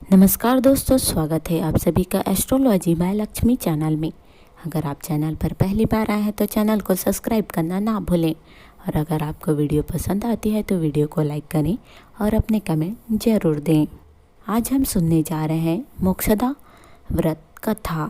नमस्कार दोस्तों, स्वागत है आप सभी का एस्ट्रोलॉजी बाय लक्ष्मी चैनल में। अगर आप चैनल पर पहली बार आए हैं तो चैनल को सब्सक्राइब करना ना भूलें और अगर आपको वीडियो पसंद आती है तो वीडियो को लाइक करें और अपने कमेंट ज़रूर दें। आज हम सुनने जा रहे हैं मोक्षदा व्रत कथा।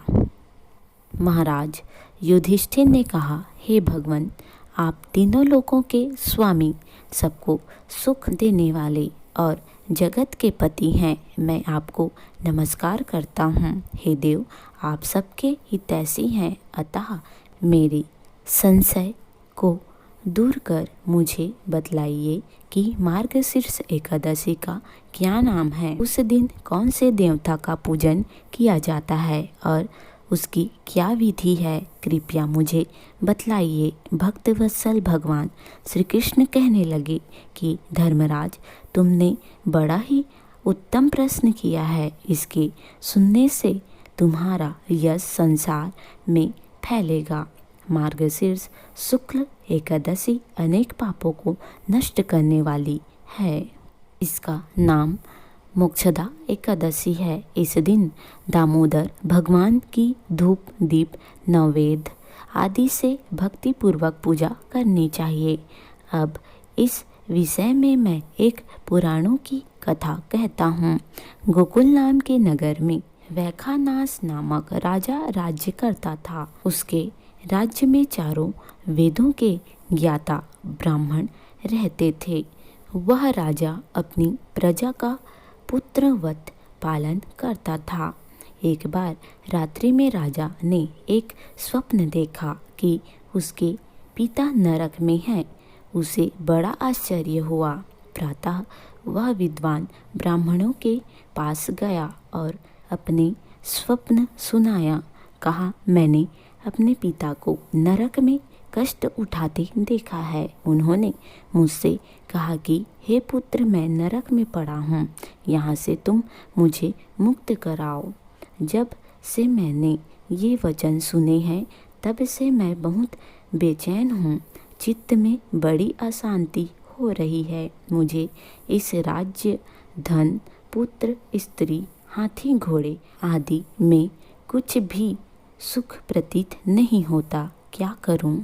महाराज युधिष्ठिर ने कहा, हे भगवान, आप तीनों लोकों के स्वामी, सबको सुख देने वाले और जगत के पति हैं। मैं आपको नमस्कार करता हूँ। हे देव, आप सबके हितैषी हैं, अतः मेरे संशय को दूर कर मुझे बतलाइए कि मार्गशीर्ष एकादशी का क्या नाम है। उस दिन कौन से देवता का पूजन किया जाता है और उसकी क्या विधि है, कृपया मुझे बतलाइए। भक्तवत्सल भगवान श्री कृष्ण कहने लगे कि धर्मराज, तुमने बड़ा ही उत्तम प्रश्न किया है। इसके सुनने से तुम्हारा यश संसार में फैलेगा। मार्गशीर्ष शुक्ल एकादशी अनेक पापों को नष्ट करने वाली है। इसका नाम मोक्षदा एकादशी है। इस दिन दामोदर भगवान की धूप दीप नैवेद्य आदि से भक्ति पूर्वक पूजा करनी चाहिए। अब इस विषय में मैं एक पुराणों की कथा कहता हूँ। गोकुल नाम के नगर में वैखानास नामक राजा राज्य करता था। उसके राज्य में चारों वेदों के ज्ञाता ब्राह्मण रहते थे। वह राजा अपनी प्रजा का पुत्रवत पालन करता था। एक बार रात्रि में राजा ने एक स्वप्न देखा कि उसके पिता नरक में हैं। उसे बड़ा आश्चर्य हुआ। प्रातः वह विद्वान ब्राह्मणों के पास गया और अपने स्वप्न सुनाया। कहा, मैंने अपने पिता को नरक में कष्ट उठाते देखा है। उन्होंने मुझसे कहा कि हे पुत्र, मैं नरक में पड़ा हूँ, यहाँ से तुम मुझे मुक्त कराओ। जब से मैंने ये वचन सुने हैं तब से मैं बहुत बेचैन हूँ। चित्त में बड़ी अशांति हो रही है। मुझे इस राज्य, धन, पुत्र, स्त्री, हाथी घोड़े आदि में कुछ भी सुख प्रतीत नहीं होता। क्या करूं?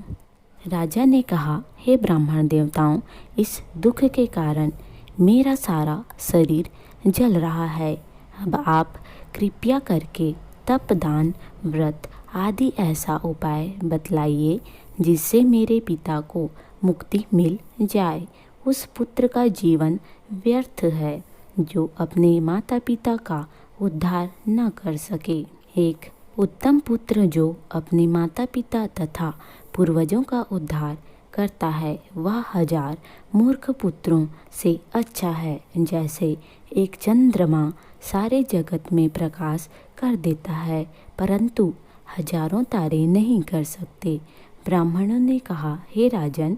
राजा ने कहा, हे ब्राह्मण देवताओं, इस दुख के कारण मेरा सारा शरीर जल रहा है। अब आप कृपया करके तप, दान, व्रत आदि ऐसा उपाय बतलाइए जिससे मेरे पिता को मुक्ति मिल जाए। उस पुत्र का जीवन व्यर्थ है जो अपने माता पिता का उद्धार न कर सके। एक उत्तम पुत्र जो अपने माता पिता तथा पूर्वजों का उद्धार करता है, वह 1000 मूर्ख पुत्रों से अच्छा है। जैसे एक चंद्रमा सारे जगत में प्रकाश कर देता है परंतु हजारों तारे नहीं कर सकते। ब्राह्मणों ने कहा, हे राजन,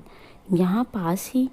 यहाँ पास ही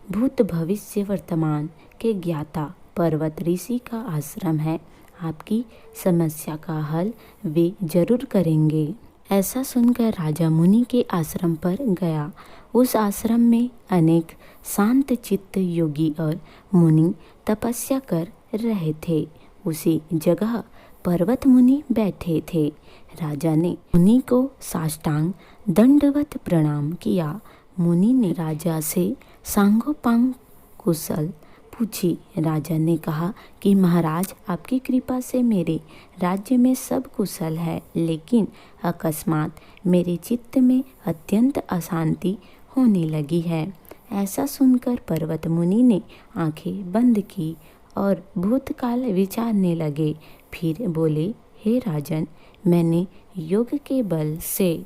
भूत भविष्य वर्तमान के ज्ञाता पर्वत ऋषि का आश्रम है। आपकी समस्या का हल वे जरूर करेंगे। ऐसा सुनकर राजा मुनि के आश्रम पर गया। उस आश्रम में अनेक शांत चित्त योगी और मुनि तपस्या कर रहे थे। उसी जगह पर्वत मुनि बैठे थे। राजा ने मुनि को साष्टांग दंडवत प्रणाम किया। मुनि ने राजा से सांगोपांग कुशल पूछी। राजा ने कहा कि महाराज, आपकी कृपा से मेरे राज्य में सब कुशल है, लेकिन अकस्मात मेरे चित्त में अत्यंत अशांति होने लगी है। ऐसा सुनकर पर्वत मुनि ने आंखें बंद की और भूतकाल विचारने लगे। फिर बोले, हे राजन, मैंने योग के बल से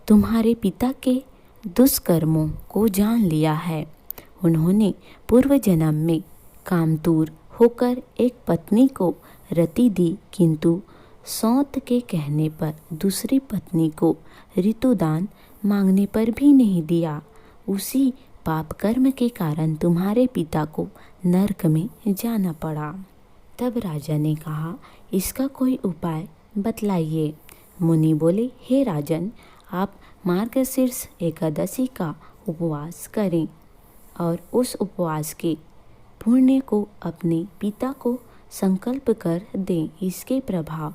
तुम्हारे पिता के दुष्कर्मों को जान लिया है। उन्होंने पूर्व जन्म में कामतुर होकर एक पत्नी को रति दी, किंतु सौत के कहने पर दूसरी पत्नी को ऋतुदान मांगने पर भी नहीं दिया। उसी पाप कर्म के कारण तुम्हारे पिता को नरक में जाना पड़ा। तब राजा ने कहा, इसका कोई उपाय बतलाइए। मुनि बोले, हे राजन, आप मार्गशीर्ष एकादशी का उपवास करें और उस उपवास के पुण्य को अपने पिता को संकल्प कर दें, इसके प्रभाव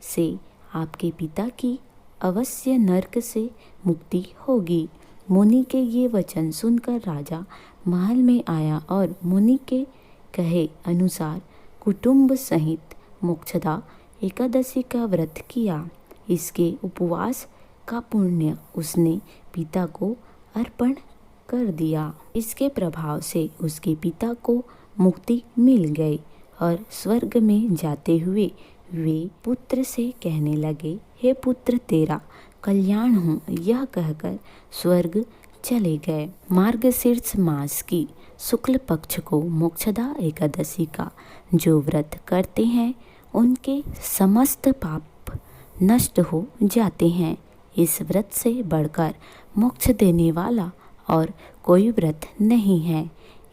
से आपके पिता की अवश्य नरक से मुक्ति होगी। मुनि के ये वचन सुनकर राजा महल में आया और मुनि के कहे अनुसार कुटुंब सहित मोक्षदा एकादशी का व्रत किया। इसके उपवास का पुण्य उसने पिता को अर्पण कर दिया। इसके प्रभाव से उसके पिता को मुक्ति मिल गई और स्वर्ग में जाते हुए वे पुत्र से कहने लगे, हे पुत्र, तेरा कल्याण हो। यह कहकर स्वर्ग चले गए। मार्गशीर्ष मास की शुक्ल पक्ष को मोक्षदा एकादशी का जो व्रत करते हैं उनके समस्त पाप नष्ट हो जाते हैं। इस व्रत से बढ़कर मोक्ष देने वाला और कोई व्रत नहीं है।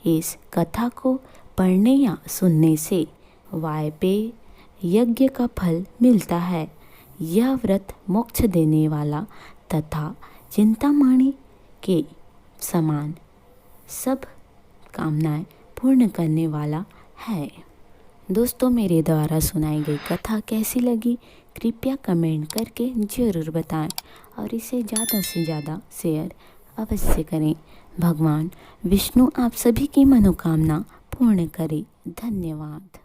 इस कथा को पढ़ने या सुनने से वायपेय यज्ञ का फल मिलता है। यह व्रत मोक्ष देने वाला तथा चिंतामणि के समान सब कामनाएं पूर्ण करने वाला है। दोस्तों, मेरे द्वारा सुनाई गई कथा कैसी लगी कृपया कमेंट करके ज़रूर बताएं और इसे ज़्यादा से ज़्यादा शेयर अवश्य करें। भगवान विष्णु आप सभी की मनोकामना पूर्ण करें। धन्यवाद।